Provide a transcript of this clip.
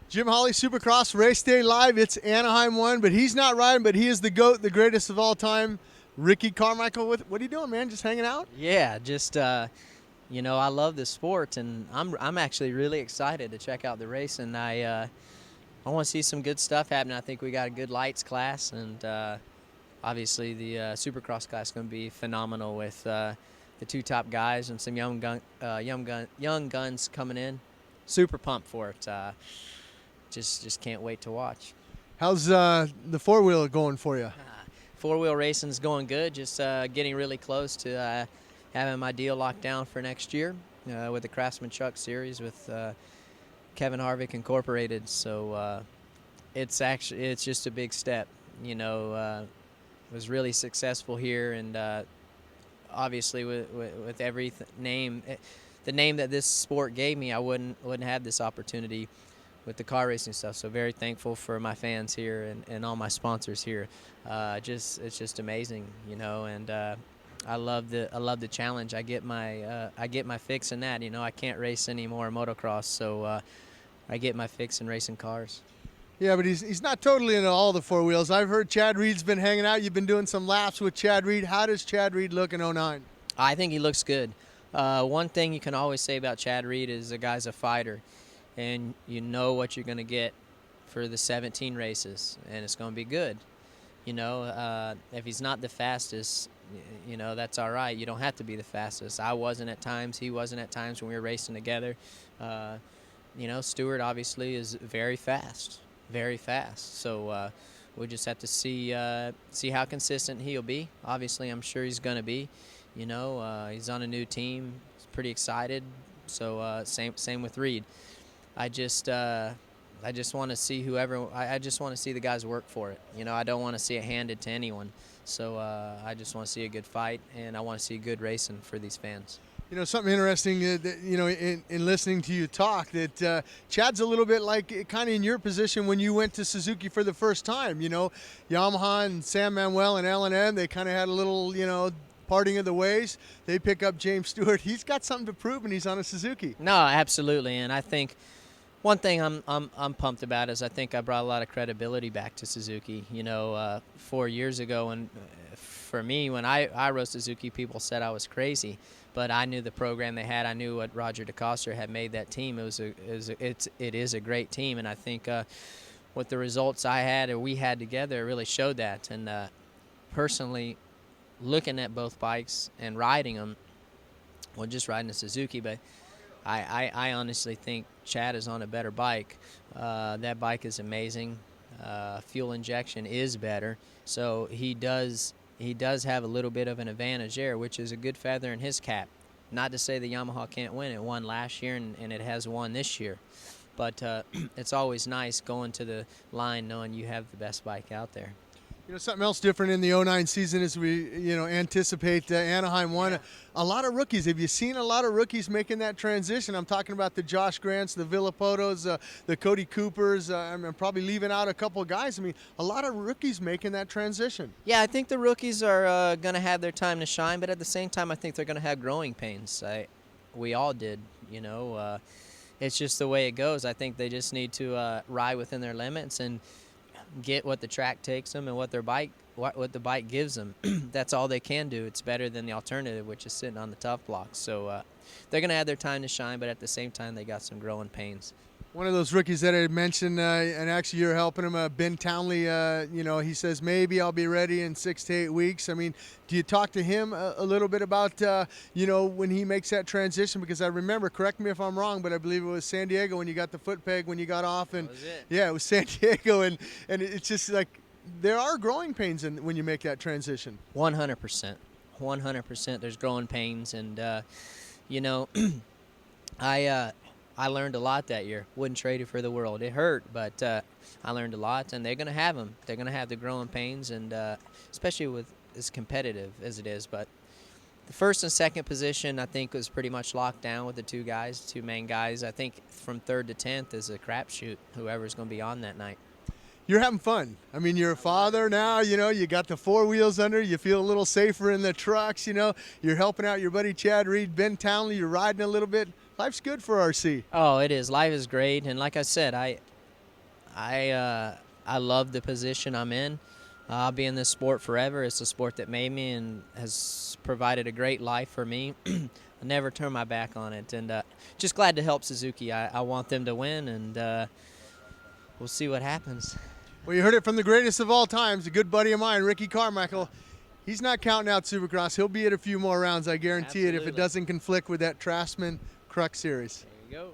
Jim Holley, Supercross Race Day Live. It's Anaheim 1, but he's not riding, but he is the GOAT, the greatest of all time. Ricky Carmichael, what are you doing, man? Just hanging out? Yeah, just I love the sport, and I'm actually really excited to check out the race, and I want to see some good stuff happening. I think we got a good lights class, and obviously the Supercross class is going to be phenomenal with the two top guys and some young guns coming in. Super pumped for it. Just can't wait to watch. How's the four-wheel going for you? Four-wheel racing's going good. Just getting really close to having my deal locked down for next year with the Craftsman Truck Series with Kevin Harvick Incorporated. So it's just a big step. Was really successful here, and obviously with every name, the name that this sport gave me, I wouldn't have this opportunity with the car racing stuff. So very thankful for my fans here and all my sponsors here. It's just amazing, and I love the challenge. I get my fix in that. I can't race anymore motocross, so I get my fix in racing cars. Yeah, but he's not totally into all the four wheels. I've heard Chad Reed's been hanging out. You've been doing some laps with Chad Reed. How does Chad Reed look in 09? I think he looks good. One thing you can always say about Chad Reed is the guy's a fighter, and you know what you're going to get for the 17 races, and it's going to be good. If he's not the fastest, that's all right. You don't have to be the fastest. I wasn't at times. He wasn't at times when we were racing together. Stewart obviously is very fast. Very fast. So we'll just have to see how consistent he'll be. Obviously, I'm sure he's going to be. He's on a new team. He's pretty excited. So same with Reed. I just want to see I just want to see the guys work for it. I don't want to see it handed to anyone. So I just want to see a good fight, and I want to see good racing for these fans. Something interesting, in listening to you talk, that Chad's a little bit like kind of in your position when you went to Suzuki for the first time. Yamaha and Sam Manuel and L&M, they kind of had a little, parting of the ways. They pick up James Stewart. He's got something to prove, and he's on a Suzuki. No, absolutely, and I think one thing I'm pumped about is I think I brought a lot of credibility back to Suzuki. 4 years ago, and for me, when I rode Suzuki, people said I was crazy. But I knew the program they had. I knew what Roger DeCoster had made that team. It is a great team, and I think with the results I had or we had together, it really showed that. And personally, looking at both bikes and riding them, well, just riding a Suzuki, but I honestly think Chad is on a better bike. That bike is amazing. Fuel injection is better, so he does have a little bit of an advantage there, which is a good feather in his cap. Not to say the Yamaha can't win. It won last year, and it has won this year. But it's always nice going to the line knowing you have the best bike out there. Something else different in the 09 season as we, anticipate Anaheim 1. Yeah. A lot of rookies. Have you seen a lot of rookies making that transition? I'm talking about the Josh Grants, the Villapotos, the Cody Coopers. I'm probably leaving out a couple of guys. I mean, a lot of rookies making that transition. Yeah, I think the rookies are going to have their time to shine, but at the same time, I think they're going to have growing pains. We all did, It's just the way it goes. I think they just need to ride within their limits and get what the track takes them and what the bike gives them. That's all they can do. It's better than the alternative, which is sitting on the tough blocks. So they're going to have their time to shine, but at the same time, they got some growing pains. One of those rookies that I mentioned, and actually you're helping him, Ben Townley, he says, maybe I'll be ready in 6 to 8 weeks. I mean, do you talk to him a little bit about, when he makes that transition? Because I remember, correct me if I'm wrong, but I believe it was San Diego when you got the foot peg when you got off. And that was it. Yeah, it was San Diego. And it's just like there are growing pains when you make that transition. 100%. 100% there's growing pains. And, I learned a lot that year. Wouldn't trade it for the world. It hurt, but I learned a lot, and they're going to have them. They're going to have the growing pains, and especially with as competitive as it is. But the first and second position, I think, was pretty much locked down with the two main guys. I think from 3rd to 10th is a crapshoot, whoever's going to be on that night. You're having fun. I mean, you're a father now, you got the 4 wheels under, you feel a little safer in the trucks, you're helping out your buddy Chad Reed, Ben Townley, you're riding a little bit. Life's good for RC. Oh, it is. Life is great. And like I said, I love the position I'm in. I'll be in this sport forever. It's a sport that made me and has provided a great life for me. I never turn my back on it, and just glad to help Suzuki. I want them to win, and we'll see what happens. Well, you heard it from the greatest of all times, a good buddy of mine, Ricky Carmichael. He's not counting out Supercross. He'll be at a few more rounds, I guarantee it, if it Absolutely. doesn't conflict with that Trassman Crux series. There you go.